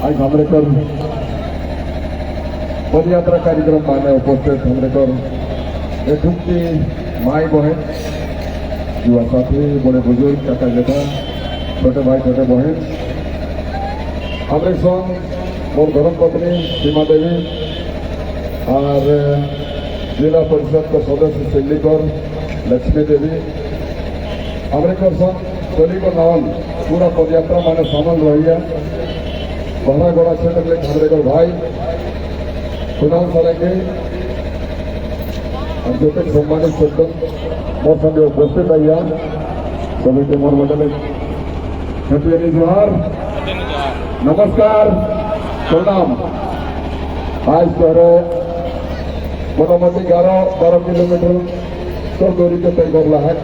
आज हमरे कर पदयात्रा कार्यक्रम माने उपस्थित हमरे कर एठुकी माई बहन युवा साथी बड़े बुजुर्ग काका जेठा छोटे भाई छोटे बहन हमरे संग मोर धर्म पत्नी सीमा देवी और जिला परिषद का सदस्य सिल्लीकर लक्ष्मी देवी हमरे कर संग टोली को नावल पूरा पदयात्रा माने शामिल रही बहरागोड़ा क्षेत्र के हमरे कर भाई कुणाल सारंगी और जो तक सम्मानित सज्जन मोर संगे उपस्थित आइया सभी के मोर मंडल छठी जोहार नमस्कार प्रणाम। आज तोहरे मोटामोटी 11-12 किलोमीटर तो दूरी के तय कर रहा है।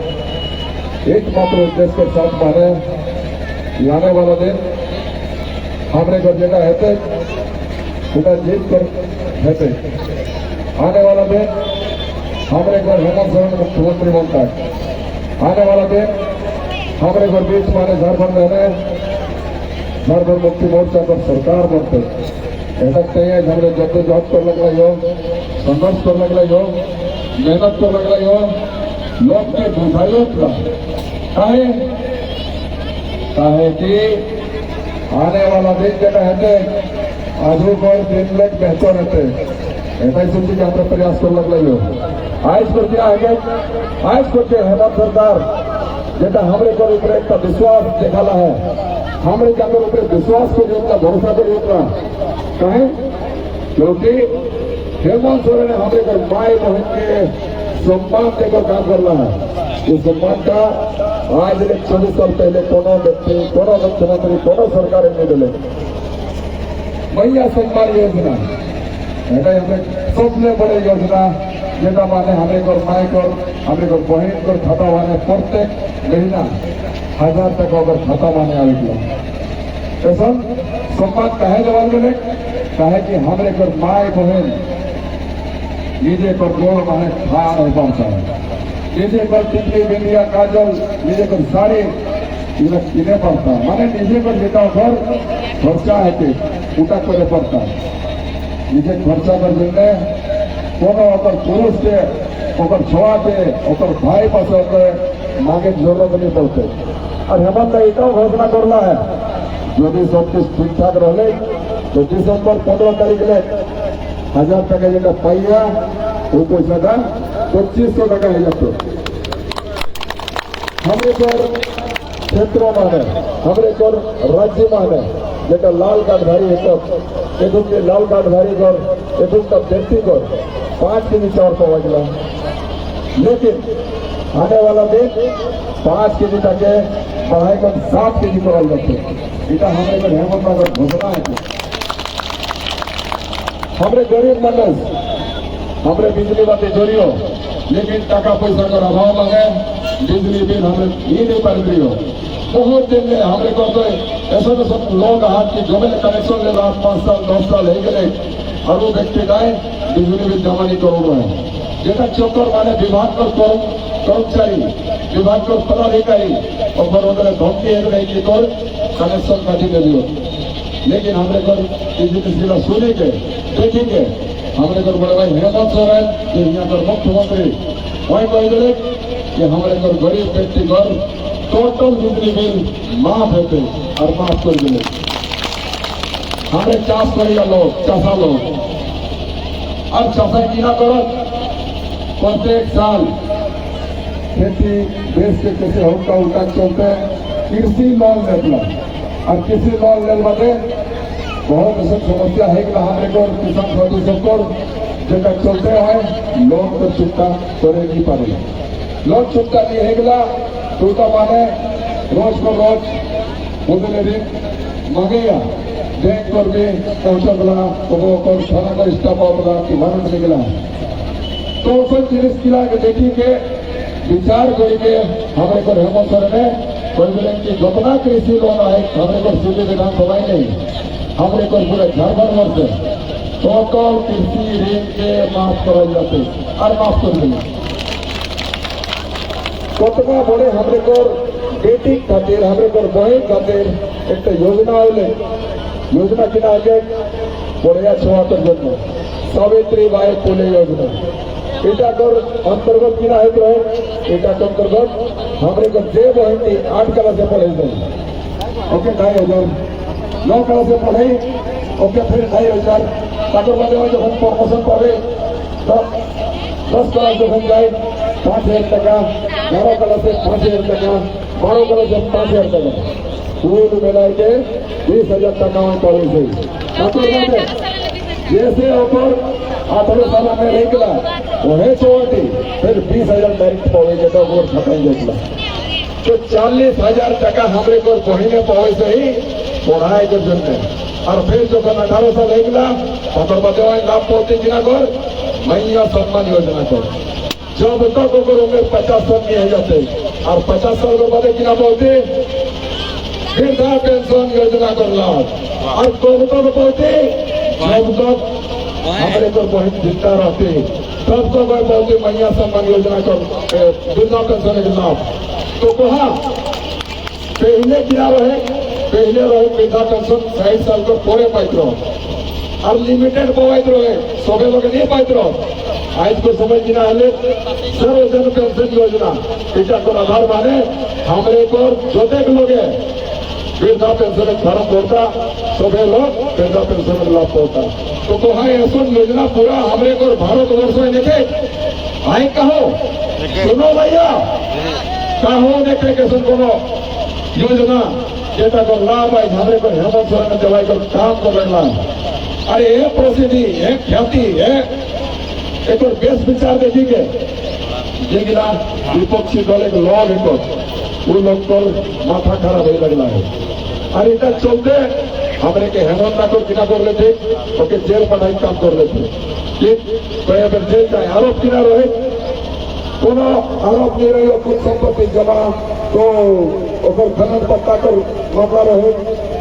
एकमात्र उद्देश्य के साथ माने आने वाला दिन हमरे घर जगह है पूरा जीत कर है आने वाला दिन हमरे घर हेमंत सोरेन मुख्यमंत्री बनता है। आने वाला दिन हमरे घर बीच माने झारखंड रहने झारखंड मुक्ति मोर्चा पर सरकार बनते ऐसा नहीं है। हमने जद्दोजहद कर लग रही हो संघर्ष कर लग रही हो मेहनत कर लग रही हो लोग के बुझाइयों काहे कि आने वाला दिन जो कहते आजू और 3 लाख बेहतर रहते ऐसा ही सोचिए कि हमें प्रयास कर लग रही हो। आज को क्या है आज को क्या हेमंत सरकार जेटा हमरे को ऊपर एक विश्वास दिखाला है हमरे क्या ऊपर विश्वास को जोतना भरोसा को जोतना कहें क्योंकि हेमंत सोरेन ने हमरे को माए बहन के सम्मान देकर काम कर रहा है। इस सम्मान का आज 24 साल पहले कोनो व्यक्ति कोनो मुख्यमंत्री कोनो सरकार नहीं दिले मैया सम्मान योजना है हमें सबसे बड़े योजना जेटा माने हमें को माए को हमें को बहन को खाता माने प्रत्येक महीना 1000 तक अगर खाता माने आवेगा ऐसा सम्मान कहे जवाब मिले कहे कि हमें को माए बहन निजे को गोल माने खा नहीं पाता निजे को टिकली बिंदिया काजल निजे को साड़ी किने पड़ता माने निजे को जेटा घर खर्चा है उठा करे पड़ता निजे खर्चा कर देने कोनो अगर पुरुष से अगर छोड़ा के अगर भाई पास मांगे जरूरत नहीं पड़ते और हेमंत इतना घोषणा करना है यदि सब कुछ ठीक ठाक रहे तो दिसंबर 15 तारीख ले 1000 टका जेटा पाइया वो पैसा का 2500 टका है जाते हमरे पर क्षेत्र माने हमरे पर राज्य माने जेटा लाल कार्डधारी है तो के लाल कार्डधारी कर का व्यक्ति कर 5 केजी चाउर पहुंचला लेकिन आने वाला दिन 5 केजी तक बढ़ाई कर 7 केजी करल जाते इटा हमरे को हेमंत नगर घोषणा है। हमरे गरीब मनस हमरे बिजली बाती जोड़ियो लेकिन टका पैसा का अभाव मांगे बिजली बिल हमें ही नहीं पार करियो बहुत दिन में हमरे को तो ऐसा तो सब लोग हाथ की जमीन कनेक्शन ले रहा 5 साल 10 साल है गए और वो व्यक्ति गाय बिजली बिल जमा नहीं करो है जेटा चौकर माने विभाग कर कर्मचारी विभाग कर पदाधिकारी और बड़ोदरा धमकी है नहीं कि कर कनेक्शन काटी दे दियो लेकिन हमरे को बिजली जिला सुनी के देखेंगे हमरे को बड़े भाई हेमंत सोरेन जो यहाँ पर मुख्यमंत्री वही कह दिले कि हमारे घर गरीब व्यक्ति घर टोटल बिजली बिल माफ होते और माफ कर दिले हमें चाष करिए लोग चाषा लोग और चाषा की ना करो प्रत्येक साल खेती देश के कैसे होता उल्टा चलते कृषि लोन लेना और कृषि लोन ले बाटे बहुत ऐसा समस्या है कि हमारे को किसान साथी सबको जेटा चलते हैं लोन को चुकता करे नहीं पारे लोन चुकता नहीं है तो माने रोज को रोज उतने दिन मांगेगा बैंक पर भी पहुंचला तो वो थाना का स्टाफ होगा कि भारत निकला तो सब जिनिस किला के देखी के विचार करके हमारे को हेमंत सोरेन ने कि जितना कृषि लोन आए हमारे को सीधे विधानसभा नहीं हमारे को पूरे झारखंड भर से टोटल कृषि ऋण के माफ करा जाते और माफ कर दिए कतना बड़े हमारे को बेटी खातिर हमारे को बहन खातिर एक योजना आए योजना किना है पड़े 76 जन सावित्री बाई फुले योजना एटाकर अंतर्गत किना है एटाकर अंतर्गत हमारे को जे बहनी 8 क्लास से पढ़े ओके 2500 9 क्लास से पढ़े ओके फिर 2500 ताकर बाद जो हम प्रमोशन पावे तो 10 क्लास जो हम जाए 5000 टका 11 क्लास से 5000 टका 12 क्लास से 5000 टका कुल मिला के 20,000 टका में पड़े थे ताकर बाद जैसे ऊपर 18 साल में निकला वह छोटी फिर 20,000 डायरेक्ट पड़ेगा तो और खटाएंगे तो 40,000 टका हमारे को महीने पहुंचे ही पढ़ाई के जन्मे और फिर जो 18 साल निकला और बदवाई लाभ पहुंचे जिना कर मैया सम्मान योजना को जब तक अगर उम्र 50 साल की है जाते और 50 साल के बाद किना पहुंचे वृद्धा पेंशन योजना कर लाभ और कब तक पहुंचे जब तक हमारे को बहुत जिंदा रहते तब तक पहुंचे मैया सम्मान योजना का वृद्धा पेंशन के लाभ तो कहा पहले क्या रहे वृद्धा पेंशन 60 साल को पूरे पात्र और लिमिटेड पाइट रहे सबे लोग नहीं पाइट आज को समझ गिना है सर्वजन पेंशन योजना इटा को आधार माने हमारे को जोते लोग वृद्धा पेंशन फॉर्म पड़ता सभी लोग वृद्धा पेंशन लाभ पड़ता तो कहा ऐसा योजना पूरा हमारे को भारत वर्ष में देखे आई कहो सुनो भैया कहो देखे कैसे कोनो योजना जेटा को लाभ आई हमारे को हेमंत सोरेन जवाई को काम को करना अरे ये प्रसिद्धि है ख्याति है एक और बेस विचार देखी के जेगिला विपक्षी दल एक लॉग एक वो लोग को माथा खराब हो लगला है अरे इतना चलते हमारे के हेमंत को किना कर लेते ओके जेल पढ़ाई काम कर लेते कि अगर जेल का आरोप किना रहे कोनो आरोप नहीं रही कुछ संपत्ति जमा तो अगर खनन पत्ता कर मामला रहे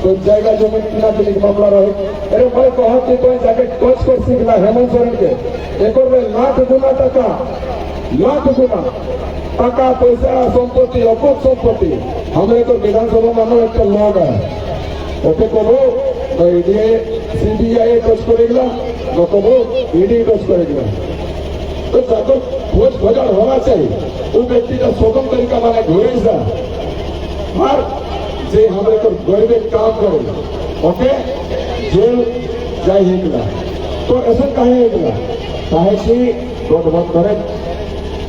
तो जायगा जमीन किना के लिए मामला रहे अरे मैं कहा कि कोई जाके कोच को सीखला हेमंत सोरेन के एक और लाख गुना टका पैसा संपत्ति अकुत संपत्ति हमें तो विधानसभा में एक लोग है ओके कबो ईडी सीबीआई टच करेगा न कबो ईडी टच करेगा तो जाकर खोज खोजार होना चाहिए वो व्यक्ति का स्वतंत्र तरीका माने घुरे और जे हमारे को गरीब काम करे ओके जेल जाए तो ऐसा कहे कहे कि गठबंधन करे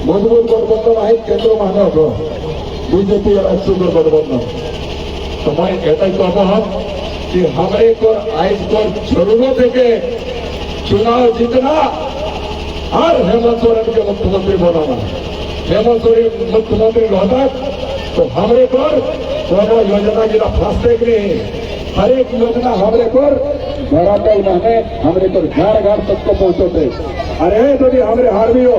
मजबूत गठबंधन है केंद्र महानगर बीजेपी और अक्षुगर गठबंधन तो मैं कहता ही कहता हूँ कि हमारे को आज को जरूरत है कि चुनाव जीतना और हेमंत सोरेन के मुख्यमंत्री बनाना हेमंत सोरेन मुख्यमंत्री होता तो हमारे को दोनों योजना की फास्टैग नहीं हर एक योजना हमारे को घराता उन्होंने हमारे को घर तक को पहुंचते अरे यदि हमारे हारवी हो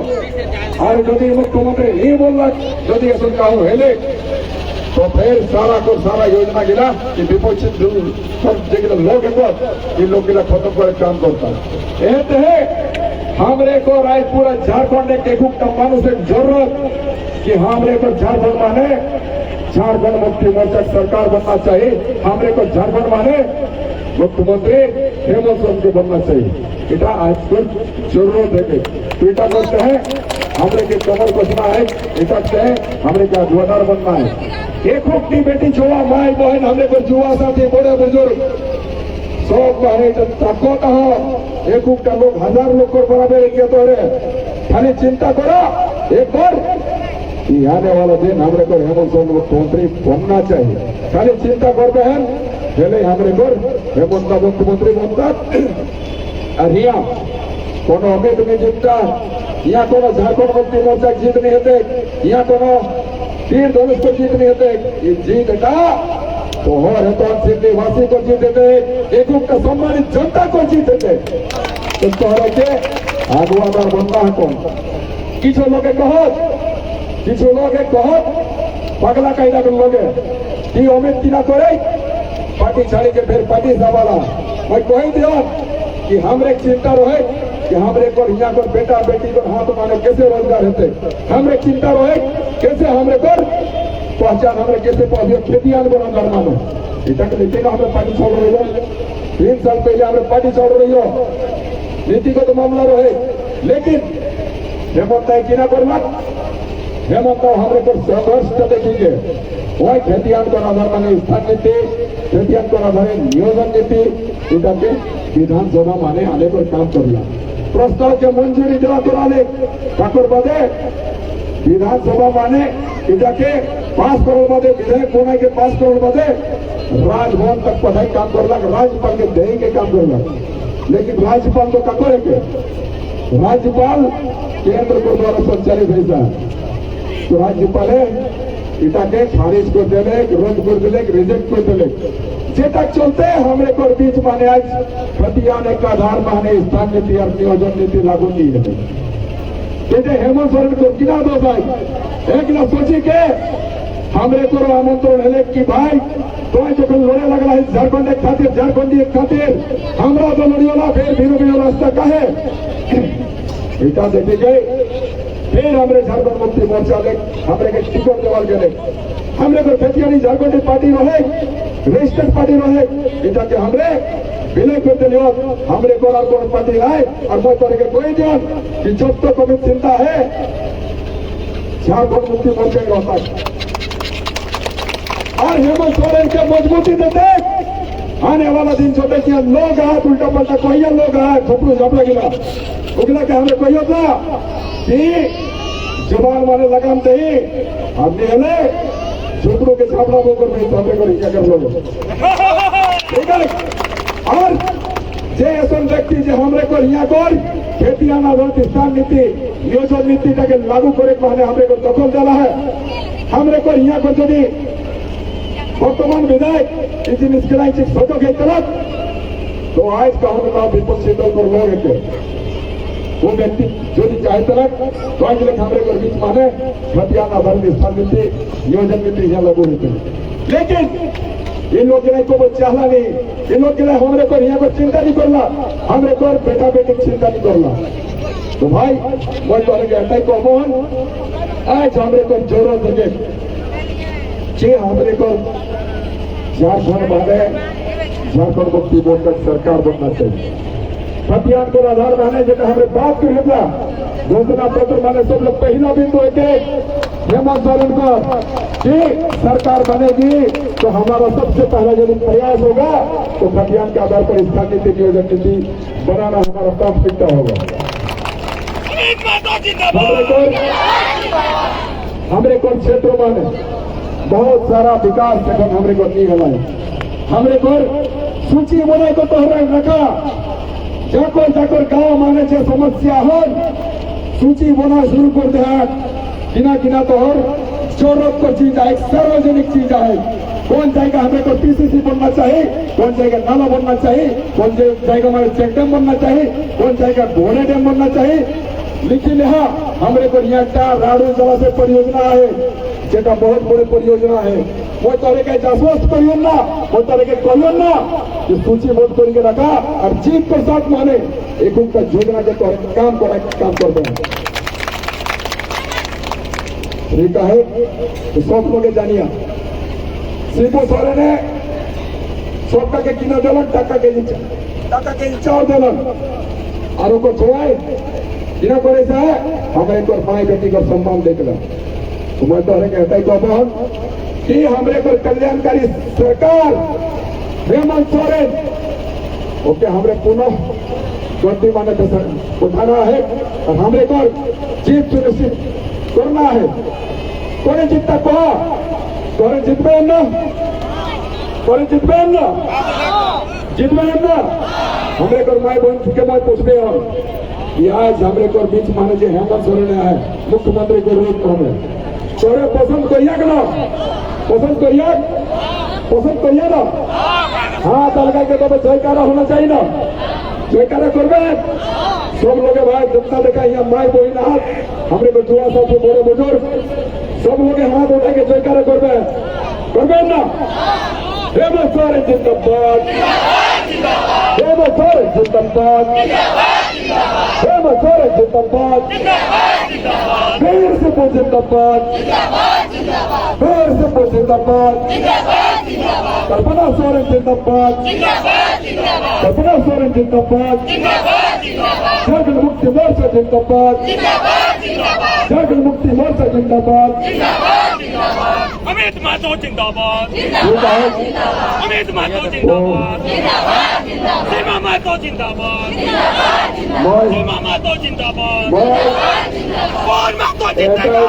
और यदि मुख्यमंत्री नहीं बोल रहा यदि ऐसा कहूँ हेले तो फिर सारा को सारा योजना गिला कि विपक्षी लोग इन लोग गिला खत्म कर काम करता है हमारे को राय पूरा झारखंड एक मानुष एक जरूरत कि हमारे को झारखंड माने झारखंड मुक्ति मोर्चा सरकार बनना चाहिए हमारे को झारखंड माने मुख्यमंत्री हेमंत सोरेन को बनना चाहिए इटा आज को जरूरत है तो इटा करते हैं हमारे के कमर कसना है इटा है हमारे का गवर्नर बनना है एक की बेटी छोड़ा माई बहन हमारे को जुआ साथी बड़े बुजुर्ग सब कहे ताको कहो एक लोग 1000 लोग को बराबर किया तो खाली चिंता करो एक बार आने वाला दिन हमारे को हेमंत सोरेन मुख्यमंत्री बनना चाहिए खाली चिंता करते हैं पहले हमारे को हेमंत का मुख्यमंत्री बनता और यहाँ कोनो अमित नहीं जीतता यहाँ कोनो झारखंड मुक्ति मोर्चा जीत नहीं होते यहाँ कोनो तीर धनुष को जीत नहीं होते जीत का तो हो सिद्धि वासी को जीते एक का सम्मानित जनता को जीते तो के आगुआदार बनना है कौन किसी लोग कहो पगला कहीं लोगे कि अमित की ना करे पार्टी छाड़ी के फिर पार्टी सवाला मैं कही दिया कि हमरे चिंता रहे कि हमरे को यहाँ को बेटा बेटी को हाथ माने कैसे रोजगार होते हमरे चिंता रहे कैसे हमरे को पहचान हमरे कैसे खेती आंदोलन करना इतना लेकिन हमें पार्टी छोड़ रहे 3 साल पहले हमें पार्टी चल रही हो नीतिगत मामला रहे, लेकिन हेमंत किना करना हेमंत हमारे को संघर्ष देखिए वही खेतियान को आधार माने स्थान नीति खेतियान को आधार नियोजन नीति इटाके विधानसभा माने आने पर काम करला प्रस्ताव के मंजूरी देवा कराले ठाकुर बदे विधानसभा माने इटाके 5 करोड़ बदे विधायक बना के 5 करोड़ बदे राजभवन तक पढ़ाई काम करला राज्यपाल के दही के काम करला, लेकिन राज्यपाल तो क्या करेंगे? राज्यपाल केंद्र को द्वारा संचालित है, तो राज्यपाल इटाके खारिज कर दिले रद्द कर दिले रिजेक्ट कर दिले जेटा चलते हमारे को बीच माने आज खतियान एक आधार माने स्थान नीति और नियोजन नीति लागू नहीं है। हेमंत सोरेन को किना दो भाई एक ना सोची के हमारे को आमंत्रण है कि भाई तो जो लड़े लगला है झारखंड खातिर झारखंडी खातिर हमारा तो लड़ियोला फिर भीरू रास्ता का है इटा देखे गए फिर हमारे झारखंड मुक्ति मोर्चा ले हमारे के टिकट देवाल गए हमरे को खेतियानी झारखंडी पार्टी रहे रजिस्टर्ड पार्टी रहे इटा के हमरे विलय करते लियो हमरे को और कौन पार्टी आए और मैं तरह के कोई ध्यान कि जब तक हमें चिंता है झारखंड मुक्ति मोर्चा ही रहता है और हेमंत सोरेन के मजबूती देते आने वाला दिन छोटे कि लोग आए उल्टा पलटा कोई लोग आए खोपड़ू झापला गिला उगला के हमें कोई होता कि जुबान माने लगाम दही हमने हले झुकड़ों के छापड़ा बोकर नहीं तो हमें क्या कर लोग ठीक है। और जे ऐसा व्यक्ति जो हमरे को यहाँ कर खेती आधारित स्थान नीति नियोजन नीति के लागू करे माने हमरे को दखल दिला है हमरे को यहाँ को यदि वर्तमान विधायक इस निष्क्रिय फोटो के तरफ तो आज का हम विपक्षी दल को लोग वो व्यक्ति जो चाहे तरह तो आज लेकिन हमारे को बीच माने खतियान आधारित स्थान नीति नियोजन नीति यहाँ लागू होती है, लेकिन इन लोग के लिए को चाहला नहीं इन लोग के लिए हमारे को यहाँ पर चिंता नहीं करना हमारे को बेटा बेटी की चिंता नहीं करना। तो भाई मैं तो कहता को मोहन आज हमारे को जरूरत लगे जे हमारे को झारखंड माने झारखंड मुक्ति मोर्चा सरकार बनना चाहिए खतियान को आधार माने जो हमारे बात कर घोषणा पत्र माने सब लोग पहला बिंदु हेमंत सोरेन को कि सरकार बनेगी तो हमारा सबसे पहला यदि प्रयास होगा तो खतियान के आधार पर स्थान नीति नियोजन नीति बनाना हमारा प्राथमिकता होगा। हमारे को क्षेत्रों में बहुत सारा विकास जगह हमारे को नहीं हला हमारे को सूची बनाए को तो रखा जाकर गाँव माने जो समस्या हो सूची बना शुरू कर दिया किना किना तो और जरूरत को चीज है सार्वजनिक चीज है कौन जाएगा हमें को पीसीसी बनना चाहिए कौन जाएगा नाला बनना चाहिए कौन जाएगा हमारे चेक डैम बनना चाहिए कौन जाएगा घोड़े डैम बनना चाहिए लेकिन यहाँ हमारे को यहाँ राडू जलाशय परियोजना है जेटा बहुत बड़ी परियोजना है वो तरह के जासूस परियोजना वो तरह के परियोजना जो सूची बोध करके रखा और जीत के साथ माने एक उनका योजना के तौर काम करते हैं ठीक है। तो सब लोग जानिया शिबू सोरेन ने सबका के किना दलन टाका के चाव दलन और को छोड़ाए किना करे से हमें तो माई बेटी को सम्मान देखेगा तो मैं तो कहता ही तो बहन कि हमारे को कल्याणकारी सरकार हेमंत सोरेन ओके हमारे पुनः गद्दी माने उठाना है और हमारे को जीत सुनिश्चित करना है कोई जीतता कहा तोरे जितबे ना जितबे ना हमारे को माई बहन के बाद पूछते हम आज हमारे को बीच माने जो हेमंत सोरेन है मुख्यमंत्री के रूप में तोरे पसंद करिए ना हाँ तलका के तो जयकारा होना चाहिए ना जयकारा करबे सब लोग भाई जनता देखा यहाँ माई बहन हाथ हमरे को जुआ सब बड़े बुजुर्ग सब लोग हाथ उठा के जयकारा करबे ना हेमंत सोरेन जिंदाबाद हेमंत सोरेन जिंदाबाद हेमंत सोरेन जिंदाबाद वीर सिंह जिंदाबाद वीर सिंह जिंदाबाद, कल्पना सोरेन जिंदाबाद, कल्पना सोरेन जिंदाबाद, झारखंड मुक्ति मोर्चा जिंदाबाद, झारखंड मुक्ति मोर्चा जिंदाबाद, अमित महतो जिंदाबाद, अमित महतो जिंदाबाद, सीमा महतो जिंदाबाद, सीमा महतो जिंदाबाद, कौन महतो जीतेगा?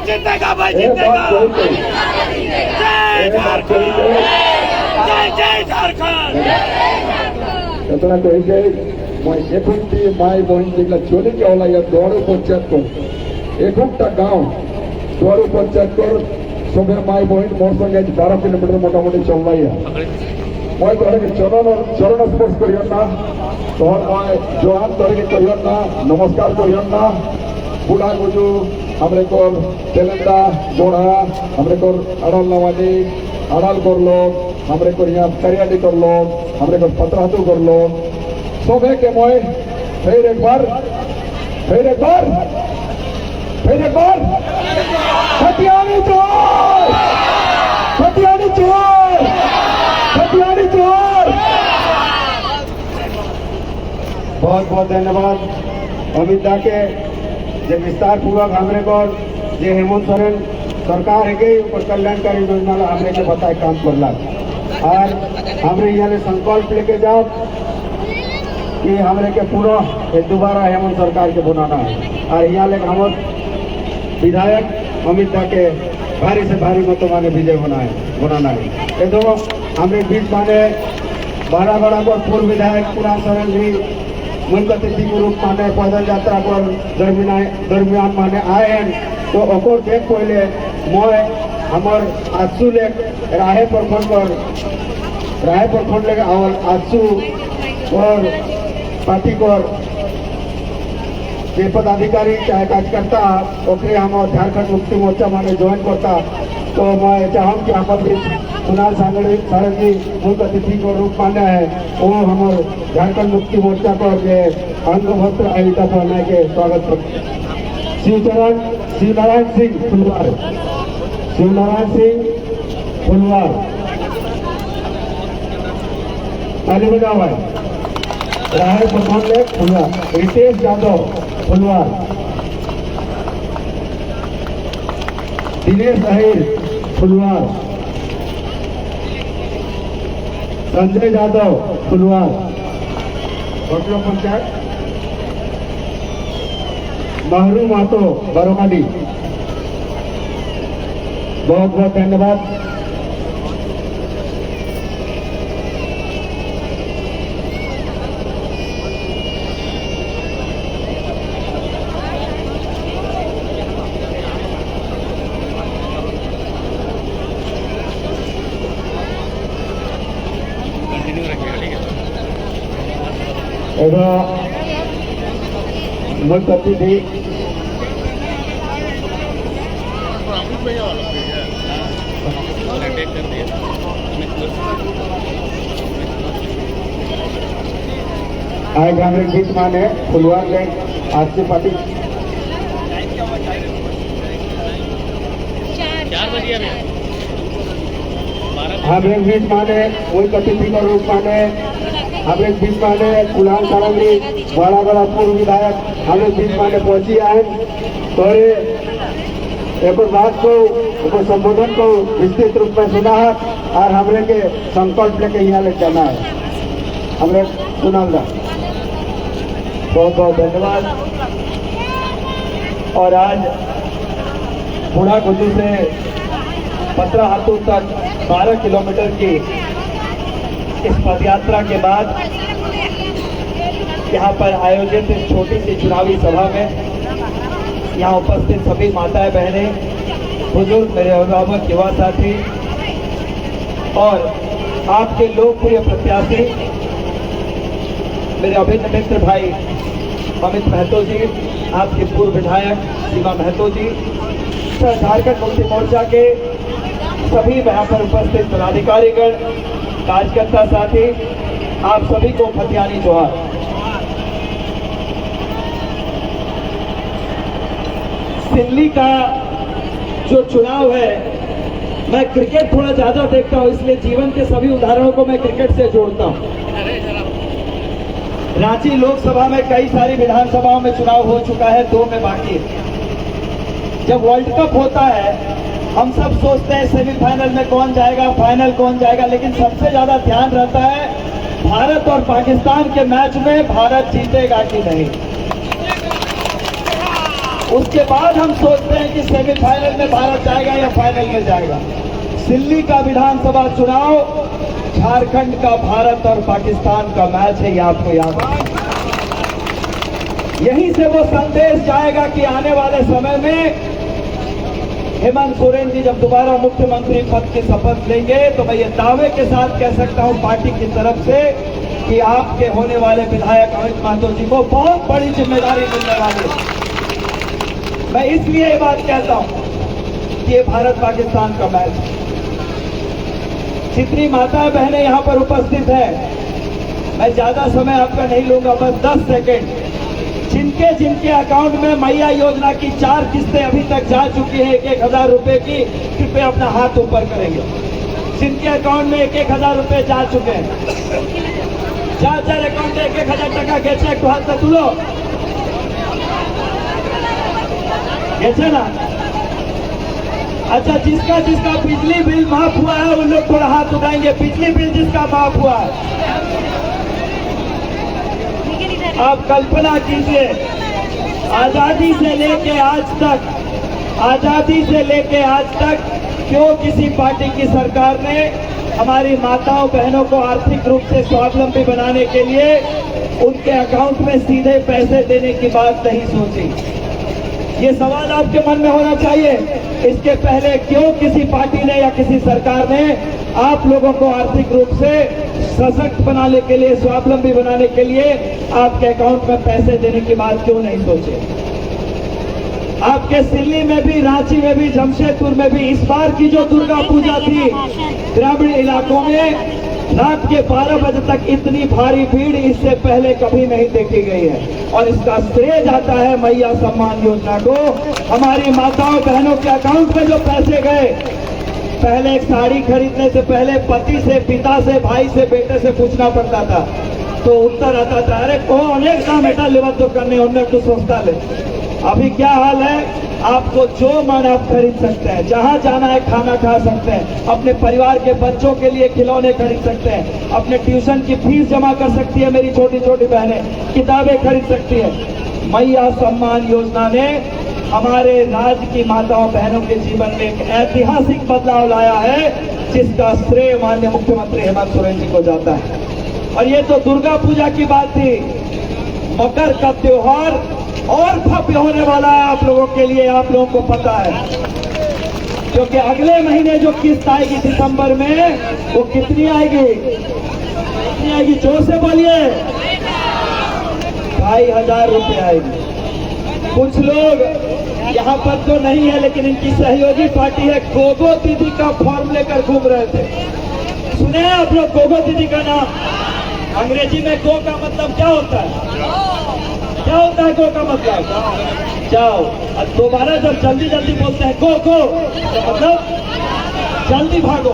जीतेगा भाई, जीतेगा। जय झारखंड, जय जय झारखंड। এতটা কইছে মই এখনটি মাই বোন যেগুলা চলে যাওয়া ইয়া দৌড় পঞ্চায়েত কর এখনটা গাঁও দৌড় পঞ্চায়েত কর সবের মাই বোন মোর সঙ্গে 12 কিলোমিটার মোটামুটি চললাইয়া মই তোরে চরণ স্পর্শ করিও না তোর মই জোহান তোরে করিও না নমস্কার করিও না বুড়া গুজু हमरे को तेलंगा गोढ़ा हमरे को अड़ल नवानी अड़ल कर लो हमरे को यहाँ करियाली कर लो हमरे को पतरातू कर लो सब है के मोय फिर एक बार खतियानी चोर खतियानी चोर खतियानी चोर। बहुत बहुत धन्यवाद अमित दा के जे विस्तार पूर्वक हमरे को जे हेमंत सोरेन सरकार है गई ऊपर कल्याणकारी योजना हमरे के बताए काम करला और हमरे यहाँ संकल्प लेके जाओ कि हमरे के पूरा दोबारा हेमंत सरकार के बनाना है और यहाँ ले हम विधायक अमित दा के भारी से भारी मतों माने विजय बनाना है ये दो हमरे बीच माने बड़ा को पूर्व विधायक पुरान सोरेन भी मुल्क तिथि के रूप माने पैदल यात्रा पर दरमियान माने आए हैं तो ओकर देख पहले मैं हमार आजसू ले राहे पर फोन लेके आवल आजसू और पार्टी को जे पदाधिकारी चाहे कार्यकर्ता ओकरे हम झारखंड मुक्ति मोर्चा माने ज्वाइन करता तो मैं चाहूँ कि हमारे कुणाल सारंग जी मुख्य अतिथि को रूप मान्य है वो हमारे झारखंड मुक्ति मोर्चा को अंग वस्त्र आयुधा पहना के स्वागत करते शिवनारायण सिंह फुलवार ताली बजाओ राहल प्रखंड फुलवार रितेश यादव फुलवार दिनेश अहिर फुलवार संजय यादव फुलवार बटलो पंचायत महरू महतो बरोमाली। बहुत बहुत धन्यवाद। मुख्य अतिथि आज हमारे बीच माने फुलवार गए आज की पार्टी 4 बजे हमारे बीच माने मुख्य अतिथि का रूप माने हमारे बीच माने कुणाल सारंग जी बड़ा पूर्व विधायक हमारे बीच माने पहुंची आए तो एक बात को संबोधन को विस्तृत रूप में सुना है और हमरे के संकल्प लेके यहाँ ले जाना है हमरे कुणाल दा बहुत बहुत धन्यवाद। और आज बूढ़ा गुजू से पतरा हाथों तक 12 किलोमीटर की इस पदयात्रा के बाद यहाँ पर आयोजित इस छोटी सी चुनावी सभा में यहाँ उपस्थित सभी माताएं बहनें बुजुर्ग मेरे अभिभावक युवा साथी और आपके लोकप्रिय प्रत्याशी मेरे अभिन्न मित्र भाई अमित महतो जी, आपके पूर्व विधायक सीमा महतो जी, झारखंड मुक्ति मोर्चा के सभी यहाँ पर उपस्थित पदाधिकारीगण कार्यकर्ता साथी आप सभी को खतियानी जोहार। सिल्ली का जो चुनाव है, मैं क्रिकेट थोड़ा ज्यादा देखता हूं, इसलिए जीवन के सभी उदाहरणों को मैं क्रिकेट से जोड़ता हूं। रांची लोकसभा में कई सारी विधानसभाओं में चुनाव हो चुका है, 2 में बाकी है। जब वर्ल्ड कप होता है हम सब सोचते हैं सेमीफाइनल में कौन जाएगा, फाइनल कौन जाएगा, लेकिन सबसे ज्यादा ध्यान रहता है भारत और पाकिस्तान के मैच में भारत जीतेगा कि नहीं। उसके बाद हम सोचते हैं कि सेमीफाइनल में भारत जाएगा या फाइनल में जाएगा। दिल्ली का विधानसभा चुनाव झारखंड का भारत और पाकिस्तान का मैच है, ये आपको याद है। यहीं से वो संदेश जाएगा कि आने वाले समय में हेमंत सोरेन जी जब दोबारा मुख्यमंत्री पद की शपथ लेंगे तो मैं ये दावे के साथ कह सकता हूं पार्टी की तरफ से कि आपके होने वाले विधायक अमित महतो जी को बहुत बड़ी जिम्मेदारी मिलने वाली है। मैं इसलिए ये बात कहता हूं कि ये भारत पाकिस्तान का मैच है। जितनी माताएं बहनें यहां पर उपस्थित है, मैं ज्यादा समय आपका नहीं लूंगा, बस 10 सेकेंड। जिनके जिनके अकाउंट में मैया योजना की 4 किस्तें अभी तक जा चुकी है 1,000 रुपए की, कृपया अपना हाथ ऊपर करेंगे। जिनके अकाउंट में 1,000 रुपए जा चुके हैं, 4 अकाउंट में 1,000 টাকা গেছে, একটু হাতটা তুলো, গেছে না? अच्छा, जिसका जिसका बिजली बिल माफ हुआ है उन लोग थोड़ा हाथ उठाएंगे। बिजली बिल जिसका माफ हुआ है, आप कल्पना कीजिए, आजादी से लेके आज तक क्यों किसी पार्टी की सरकार ने हमारी माताओं बहनों को आर्थिक रूप से स्वावलंबी बनाने के लिए उनके अकाउंट में सीधे पैसे देने की बात नहीं सोची? ये सवाल आपके मन में होना चाहिए। इसके पहले क्यों किसी पार्टी ने या किसी सरकार ने आप लोगों को आर्थिक रूप से सशक्त बनाने के लिए, स्वावलंबी बनाने के लिए आपके अकाउंट में पैसे देने की बात क्यों नहीं सोचे? आपके दिल्ली में भी, रांची में भी, जमशेदपुर में भी इस बार की जो दुर्गा पूजा थी, ग्रामीण इलाकों में रात के 12 बजे तक इतनी भारी भीड़ इससे पहले कभी नहीं देखी गई है। और इसका श्रेय जाता है मैया सम्मान योजना को। हमारी माताओं बहनों के अकाउंट में जो पैसे गए, पहले एक साड़ी खरीदने से पहले पति से, पिता से, भाई से, बेटे से पूछना पड़ता था, तो उत्तर आता था, अरे कौन एक दाम बेटा लेवा तो करने उन्हें कुछ सस्ता ले। अभी क्या हाल है, आपको जो मन आप खरीद सकते हैं, जहां जाना है खाना खा सकते हैं, अपने परिवार के बच्चों के लिए खिलौने खरीद सकते हैं, अपने ट्यूशन की फीस जमा कर सकती है मेरी छोटी छोटी बहनें, किताबें खरीद सकती है। मैया सम्मान योजना ने हमारे राज्य की माताओं बहनों के जीवन में एक ऐतिहासिक बदलाव लाया है, जिसका श्रेय माननीय मुख्यमंत्री हेमंत सोरेन जी को जाता है। और ये तो दुर्गा पूजा की बात थी। मकर का त्योहार और भव्य होने वाला है आप लोगों के लिए, आप लोगों को पता है, क्योंकि अगले महीने जो किस्त आएगी दिसंबर में, वो कितनी आएगी? कितनी आएगी? जोर से बोलिए। 2,500 रुपये आएगी। कुछ लोग यहाँ पर तो नहीं है, लेकिन इनकी सहयोगी पार्टी है, गोगो दीदी का फॉर्म लेकर घूम रहे थे। सुने हैं आप लोग गोगो दीदी का नाम? अंग्रेजी में गो का मतलब क्या होता है? क्या होता है गो का मतलब? जाओ। और दोबारा जब जल्दी जल्दी बोलते हैं गो गो, तो मतलब जल्दी भागो।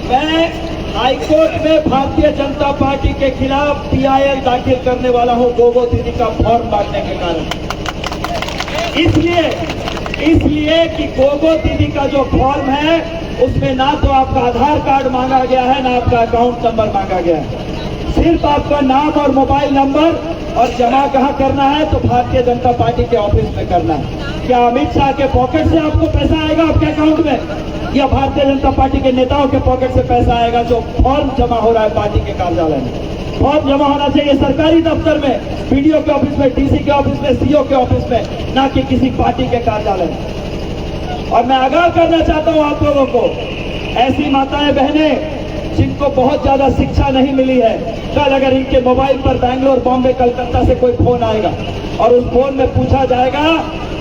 मैं हाईकोर्ट में भारतीय जनता पार्टी के खिलाफ PIL दाखिल करने वाला हूं, गोगो दीदी का फॉर्म बांटने के कारण। इसलिए कि गोगो दीदी का जो फॉर्म है उसमें ना तो आपका आधार कार्ड मांगा गया है, ना आपका अकाउंट नंबर मांगा गया है, सिर्फ आपका नाम और मोबाइल नंबर, और जमा कहाँ करना है तो भारतीय जनता पार्टी के ऑफिस में करना है। क्या अमित शाह के पॉकेट से आपको पैसा आएगा आपके अकाउंट में, या भारतीय जनता पार्टी के नेताओं के पॉकेट से पैसा आएगा जो फॉर्म जमा हो रहा है पार्टी के कार्यालय में? फॉर्म जमा होना चाहिए सरकारी दफ्तर में, BDO के ऑफिस में, DC के ऑफिस में, CO के ऑफिस में, ना कि किसी पार्टी के कार्यालय में। और मैं आगाह करना चाहता हूं आप लोगों को, ऐसी माताएं बहनें जिनको बहुत ज्यादा शिक्षा नहीं मिली है, कल अगर इनके मोबाइल पर बैंगलोर, बॉम्बे, कलकत्ता से कोई फोन आएगा और उस फोन में पूछा जाएगा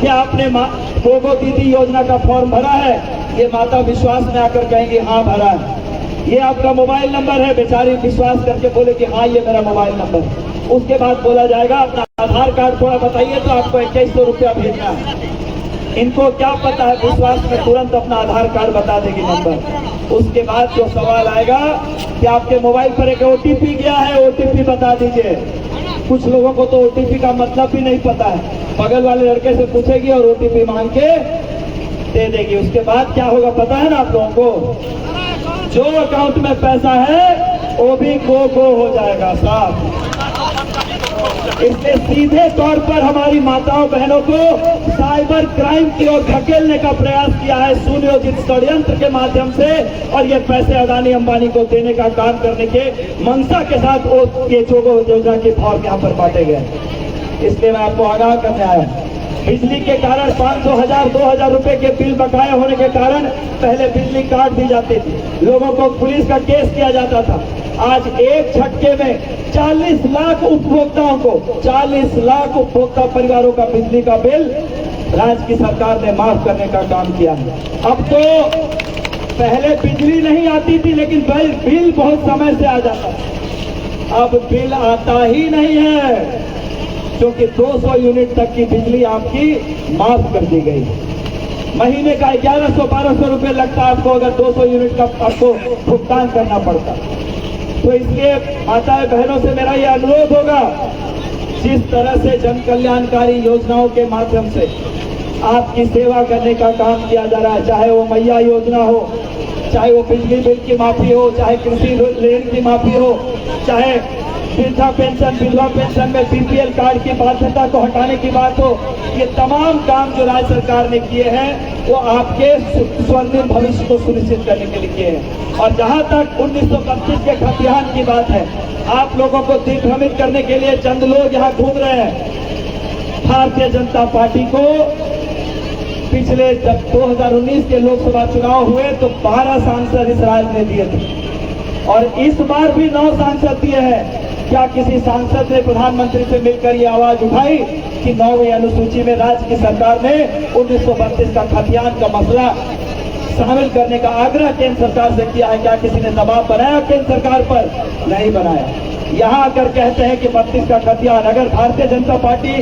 कि आपने गोगो दीदी योजना का फॉर्म भरा है, ये माता विश्वास में आकर कहेंगी हाँ भरा है। ये आपका मोबाइल नंबर है, बेचारी विश्वास करके बोले कि हाँ ये मेरा मोबाइल नंबर। उसके बाद बोला जाएगा अपना आधार कार्ड थोड़ा बताइए, तो आपको 2100 रुपया भेजना है। इनको क्या पता है, विश्वास में तुरंत अपना आधार कार्ड बता देगी नंबर। उसके बाद जो सवाल आएगा कि आपके मोबाइल पर एक ओटीपी गया है, ओटीपी बता दीजिए। कुछ लोगों को तो ओटीपी का मतलब भी नहीं पता है, बगल वाले लड़के से पूछेगी और ओटीपी मांग के दे देगी। उसके बाद क्या होगा पता है ना आप लोगों को, जो अकाउंट में पैसा है वो भी गो हो जाएगा साहब। इसलिए सीधे तौर पर हमारी माताओं बहनों को साइबर क्राइम की ओर धकेलने का प्रयास किया है सुनियोजित षड्यंत्र के माध्यम से, और ये पैसे अदानी अंबानी को देने का काम करने के मंशा के साथ ये चोगो योजना के फॉर्म यहाँ पर बांटे गए। इसलिए मैं आपको आगाह करने आया हूं। बिजली के कारण 500, 1000, 2000 रुपए के बिल बकाया होने के कारण पहले बिजली काट दी जाती थी, लोगों को पुलिस का केस किया जाता था। आज एक झटके में 40 लाख उपभोक्ताओं को, 40 लाख उपभोक्ता परिवारों का बिजली का बिल राज्य की सरकार ने माफ करने का काम किया है। अब तो पहले बिजली नहीं आती थी लेकिन बिल बहुत समय से आ जाता था, अब बिल आता ही नहीं है क्योंकि 200 यूनिट तक की बिजली आपकी माफ कर दी गई। महीने का 1100-1200 रुपए लगता आपको अगर 200 यूनिट का आपको भुगतान करना पड़ता। तो इसलिए माताएं बहनों से मेरा ये अनुरोध होगा, जिस तरह से जन कल्याणकारी योजनाओं के माध्यम से आपकी सेवा करने का काम किया जा रहा है, चाहे वो मैया योजना हो, चाहे वो बिजली बिल की माफी हो, चाहे कृषि ऋण की माफी हो, चाहे वृद्धा पेंशन, विधवा पेंशन में बीपीएल कार्ड की बाध्यता को हटाने की बात हो, ये तमाम काम जो राज्य सरकार ने किए हैं वो आपके स्वर्णिम भविष्य को सुनिश्चित करने के लिए किए हैं। और जहां तक 1925 के खतियान की बात है, आप लोगों को दिग्भ्रमित करने के लिए चंद लोग यहाँ घूम रहे हैं। भारतीय जनता पार्टी को पिछले जब 2019 के लोकसभा चुनाव हुए तो 12 सांसद इस राज्य ने दिए थे और इस बार भी 9 सांसद दिए हैं। क्या किसी सांसद ने प्रधानमंत्री से मिलकर ये आवाज उठाई कि 9वीं अनुसूची में राज्य की सरकार ने 1932 का खतियान का मसला शामिल करने का आग्रह केंद्र सरकार से किया है? क्या किसी ने दबाव बनाया केंद्र सरकार पर? नहीं बनाया। यहाँ आकर कहते हैं कि 32 का खतियान, अगर भारतीय जनता पार्टी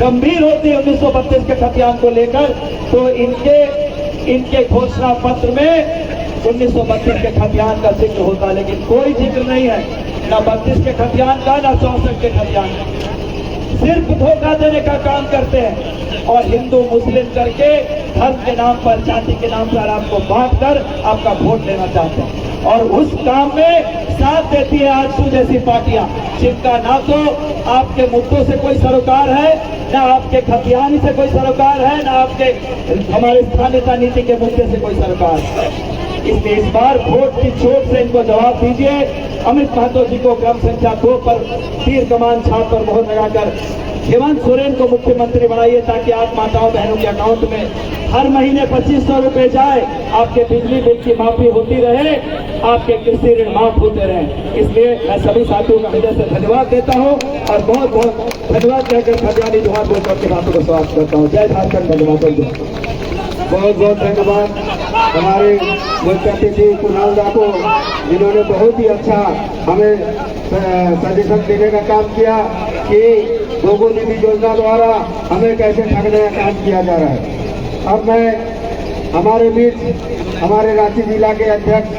गंभीर होती 1932 के खतियान को लेकर तो इनके घोषणा पत्र में 1932 के खतियान का जिक्र होता, लेकिन कोई जिक्र नहीं है, न 32 के खतियान का, न 64 के खतियान का। सिर्फ धोखा देने का काम करते हैं और हिंदू मुस्लिम करके धर्म के नाम पर, जाति के नाम पर आपको बांट कर आपका वोट लेना चाहते हैं। और उस काम में साथ देती है आजसू जैसी पार्टियां, जिनका ना तो आपके मुद्दों से कोई सरोकार है, ना आपके खतियानी से कोई सरोकार है, ना आपके हमारे स्थानीयता नीति के मुद्दे से कोई सरोकार है। इसलिए इस बार वोट की चोट से इनको जवाब दीजिए। अमित महतो जी को क्रम संख्या 2 पर तीर कमान छाप पर मोहर लगाकर हेमंत सोरेन को मुख्यमंत्री बनाइए, ताकि आप माताओं बहनों के अकाउंट में हर महीने 2500 रुपए जाए, आपके बिजली बिल की माफी होती रहे, आपके कृषि ऋण माफ होते रहे। इसलिए मैं सभी साथियों का हृदय से धन्यवाद देता हूं और बहुत बहुत धन्यवाद कहकर खतियानी जोहार बोलकर के बातों को समाप्त करता हूं। जय झारखंड, धन्यवाद। बहुत बहुत धन्यवाद हमारे मुख्यमंत्री जी कुणाल दा को, जिन्होंने बहुत ही अच्छा हमें सजेशन देने का काम किया कि दोगुनी निधि योजना द्वारा हमें कैसे ठगने का काम किया जा रहा है। अब मैं हमारे बीच हमारे रांची जिला के अध्यक्ष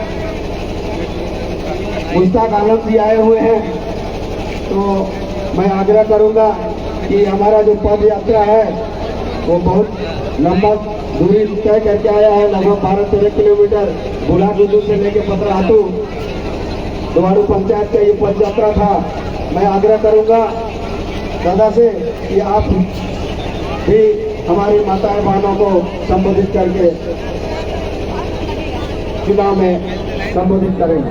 मुश्ताक आलम जी आए हुए हैं, तो मैं आग्रह करूंगा कि हमारा जो पद यात्रा है वो बहुत लंबा दूरी तय करके आया है, लगभग 12-13 किलोमीटर बुलाडुजू से लेके पतरातू दुवारू पंचायत का ये पद यात्रा था। मैं आग्रह करूंगा दादा से कि आप भी हमारी माताएं बहनों को संबोधित करके चुनाव में संबोधित करेंगे।